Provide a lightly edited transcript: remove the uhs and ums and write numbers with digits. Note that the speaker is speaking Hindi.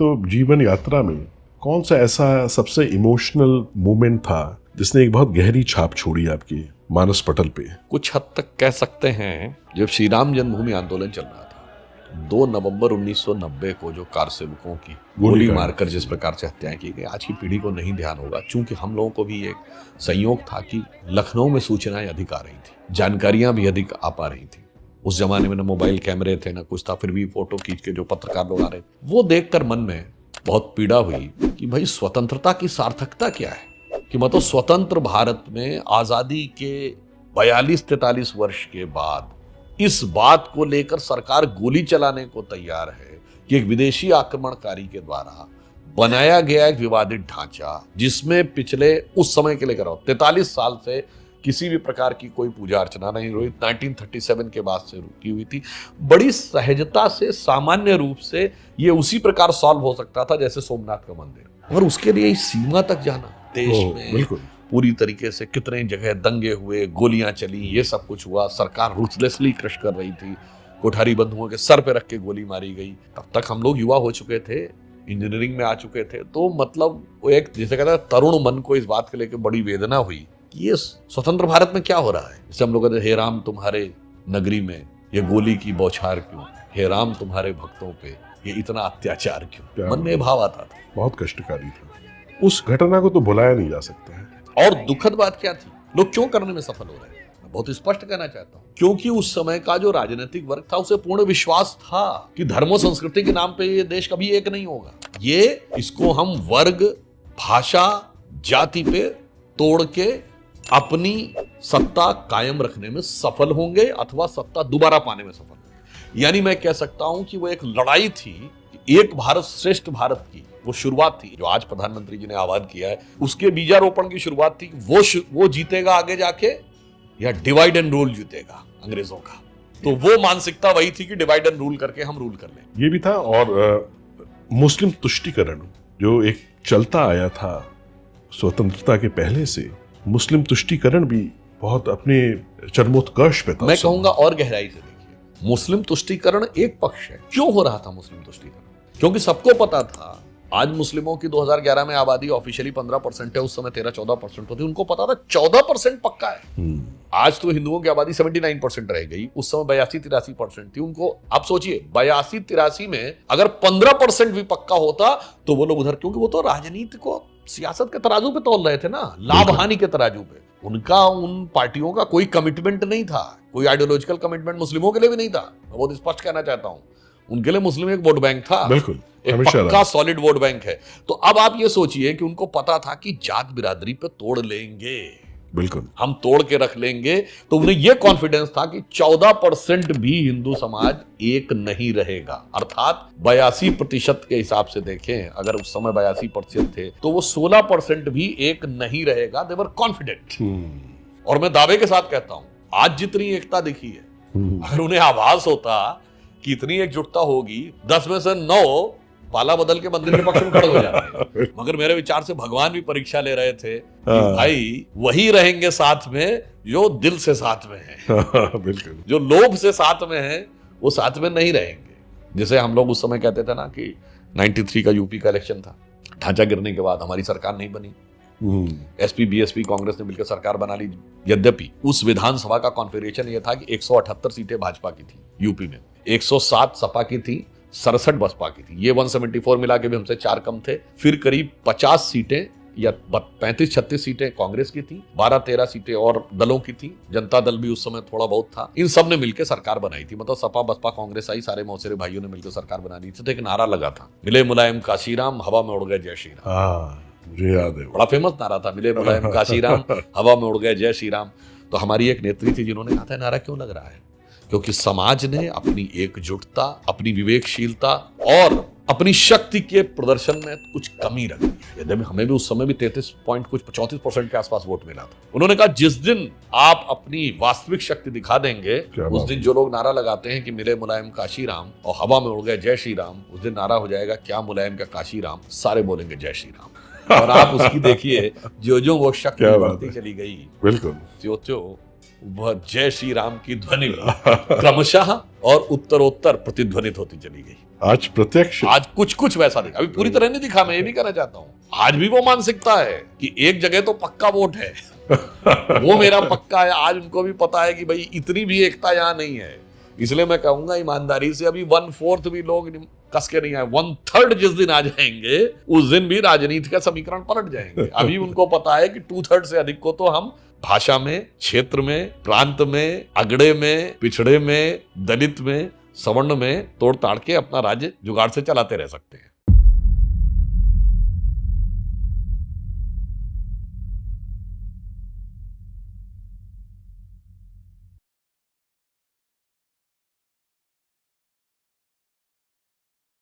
तो जीवन यात्रा में कौन सा ऐसा सबसे इमोशनल मोमेंट था जिसने एक बहुत गहरी छाप छोड़ी आपकी मानस पटल पे? कुछ हद तक कह सकते हैं जब श्री राम जन्मभूमि आंदोलन चल रहा था 2 नवंबर 1990 को जो कार सेवकों की गोली मारकर जिस प्रकार से हत्याएं की गई, आज की पीढ़ी को नहीं ध्यान होगा, क्योंकि हम लोगों को भी एक संयोग था कि लखनऊ में सूचनाएं अधिक आ रही थी, जानकारियां भी अधिक आ पा रही थी। उस जमाने में न मोबाइल कैमरे थे न कुछ था, फिर भी फोटो खींच के जो पत्रकार लोग आ रहे थे, वो देखकर मन में बहुत पीड़ा हुई कि भाई स्वतंत्रता की सार्थकता क्या है, कि मतलब स्वतंत्र भारत में आजादी के 42-43 वर्ष के बाद इस बात को लेकर सरकार गोली चलाने को तैयार है कि एक विदेशी आक्रमणकारी के द्वारा बनाया गया एक विवादित ढांचा, जिसमें पिछले उस समय के लेकर 43 साल से किसी भी प्रकार की कोई पूजा अर्चना नहीं हुई, 1937 के बाद से रुकी हुई थी, बड़ी सहजता से सामान्य रूप से ये उसी प्रकार सॉल्व हो सकता था जैसे सोमनाथ का मंदिर, और उसके लिए इस सीमा तक जाना, देश में पूरी तरीके से कितने जगह दंगे हुए, गोलियां चली, ये सब कुछ हुआ, सरकार रूथलेसली क्रश कर रही थी, कोठारी बंधुओं के सर पे रख के गोली मारी गई। तब तक हम लोग युवा हो चुके थे, इंजीनियरिंग में आ चुके थे, तो मतलब वो एक जैसे कहते हैं तरुण मन को इस बात के लेकर बड़ी वेदना हुई कि ये स्वतंत्र भारत में क्या हो रहा है। जैसे हम लोग कहते हे राम तुम्हारे नगरी में ये गोली की बौछार क्यों, हे राम तुम्हारे भक्तों पे ये इतना अत्याचार क्यों, मन में भाव आता था। बहुत कष्टकारी था, उस घटना को तो भुलाया नहीं जा सकता है। और दुखद बात क्या थी, लोग क्यों करने में सफल हो रहे हैं, मैं बहुत स्पष्ट कहना चाहता हूं, क्योंकि उस समय का जो राजनीतिक वर्ग था उसे पूर्ण विश्वास था कि धर्म और संस्कृति के नाम पे ये देश कभी एक नहीं होगा, ये इसको हम वर्ग, भाषा, जाति पे तोड़ के अपनी सत्ता कायम रखने में सफल होंगे अथवा सत्ता दोबारा पाने में सफल होंगे। यानी मैं कह सकता हूं कि वो एक लड़ाई थी, एक भारत श्रेष्ठ भारत की वो शुरुआत थी, जो आज प्रधानमंत्री जी ने आह्वान किया है, उसके बीजारोपण की शुरुआत थी। वो जीतेगा आगे जाके या डिवाइड एंड रूल जीतेगा अंग्रेजों का, तो वो मानसिकता वही थी कि डिवाइड एंड रूल करके हम रूल कर लें। ये भी था, और मुस्लिम तुष्टीकरण जो एक चलता आया था स्वतंत्रता के पहले से, मुस्लिम तुष्टीकरण भी बहुत अपने चरमोत्कर्ष पे था। मैं कहूंगा और गहराई से देखिए, मुस्लिम तुष्टीकरण एक पक्ष है। क्यों हो रहा था मुस्लिम तुष्टीकरण? क्योंकि सबको पता था आज मुस्लिमों की 2011 में आबादी ऑफिशियली 15% है, उस समय 13-14% होती, उनको पता था 14% पक्का है। आज तो हिंदुओं की आबादी 79% रह गई, उस समय 82-83% थी। उनको आप सोचिए 82-83 में अगर 15% भी पक्का होता तो वो लोग उधर, क्योंकि वो तो राजनीति को सियासत के तराजू पे तोल रहे थे ना, लाभ हानि के तराजू पे। उनका उन पार्टियों का कोई कमिटमेंट नहीं था, कोई आइडियोलॉजिकल कमिटमेंट मुस्लिमों के लिए भी नहीं था। मैं बहुत स्पष्ट कहना चाहता हूं, उनके लिए मुस्लिम एक वोट बैंक था, बिल्कुल एक पक्का सॉलिड वोट बैंक है। तो अब आप ये सोचिए कि उनको पता था कि जात बिरादरी पे तोड़ लेंगे, बिल्कुल हम तोड़ के रख लेंगे, तो उन्हें यह कॉन्फिडेंस था कि 14% भी हिंदू समाज एक नहीं रहेगा। अर्थात 82% के हिसाब से देखें, अगर उस समय 82% थे तो वो 16% भी एक नहीं रहेगा। दे वर कॉन्फिडेंट। और मैं दावे के साथ कहता हूं, आज जितनी एकता दिखी है, अगर उन्हें आभास होता कि इतनी एकजुटता होगी, 10 में से 9 पाला बदल के मंदिर के पक्ष में खड़े हो जाते। मगर मेरे विचार से भगवान भी परीक्षा ले रहे थे कि भाई वही रहेंगे साथ में जो दिल से साथ में है। बिल्कुल, जो लोभ से साथ में है वो साथ में नहीं रहेंगे। जैसे हम लोग उस समय कहते थे ना कि 93 का यूपी का इलेक्शन था, ढांचा गिरने के बाद हमारी सरकार नहीं बनी, एसपी बीएसपी कांग्रेस ने मिलकर सरकार बना ली। यद्यपि उस विधानसभा का कॉन्फ़िगरेशन यह था कि 178 सीटें भाजपा की थी यूपी में, 107 सपा की थी, 67 बसपा की थी। ये 174 मिला के भी हमसे 4 कम थे। फिर करीब 50 सीटें या 35-36 सीटें कांग्रेस की थी, 12-13 सीटें और दलों की थी। जनता दल भी उस समय थोड़ा बहुत था। इन सब ने मिलकर सरकार बनाई थी, मतलब सपा बसपा कांग्रेस आई, सारे मौसेरे भाइयों ने मिलकर सरकार बना दी थी। तो एक नारा लगा था, मिले मुलायम काशीराम, हवा में उड़ गए जय श्री राम। मुझे याद है, बड़ा फेमस नारा था, मिले मुलायम काशीराम, हवा में उड़ गए जय श्री राम। तो हमारी एक नेत्री थी जिन्होंने कहा था नारा क्यों लग रहा है, क्योंकि समाज ने अपनी एकजुटता, अपनी विवेकशीलता और अपनी शक्ति के प्रदर्शन में कुछ कमी रख दी। यद्यपि हमें भी उस समय भी 34% के आसपास वोट मिला था। उन्होंने कहा जिस दिन आप अपनी वास्तविक शक्ति दिखा देंगे, उस दिन जो लोग नारा लगाते हैं कि मिले मुलायम काशी राम और हवा में उड़ गए जय श्री राम, उस दिन नारा हो जाएगा क्या मुलायम का काशी राम, सारे बोलेंगे जय श्री राम। और आप उसकी देखिए जो वो शक्ति बढ़ती चली गई, बिल्कुल त्यों वह जय श्री राम की ध्वनि क्रमशः और उत्तरोत्तर प्रतिध्वनित होती चली गई। आज प्रत्यक्ष आज कुछ कुछ वैसा दिखा, अभी पूरी तरह नहीं दिखा, मैं ये भी कहना चाहता हूँ। आज भी वो मानसिकता है कि एक जगह तो पक्का वोट है वो मेरा पक्का है। आज उनको भी पता है कि भाई इतनी भी एकता यहाँ नहीं है। इसलिए मैं कहूंगा ईमानदारी से अभी 1/4 भी लोग कस के नहीं आए, 1/3 जिस दिन आ जाएंगे उस दिन भी राजनीति का समीकरण पलट जाएंगे। अभी उनको पता है कि 2/3 से अधिक को तो हम भाषा में, क्षेत्र में, प्रांत में, अगड़े में, पिछड़े में, दलित में, सवर्ण में तोड़ ताड़ के अपना राज्य जुगाड़ से चलाते रह सकते हैं।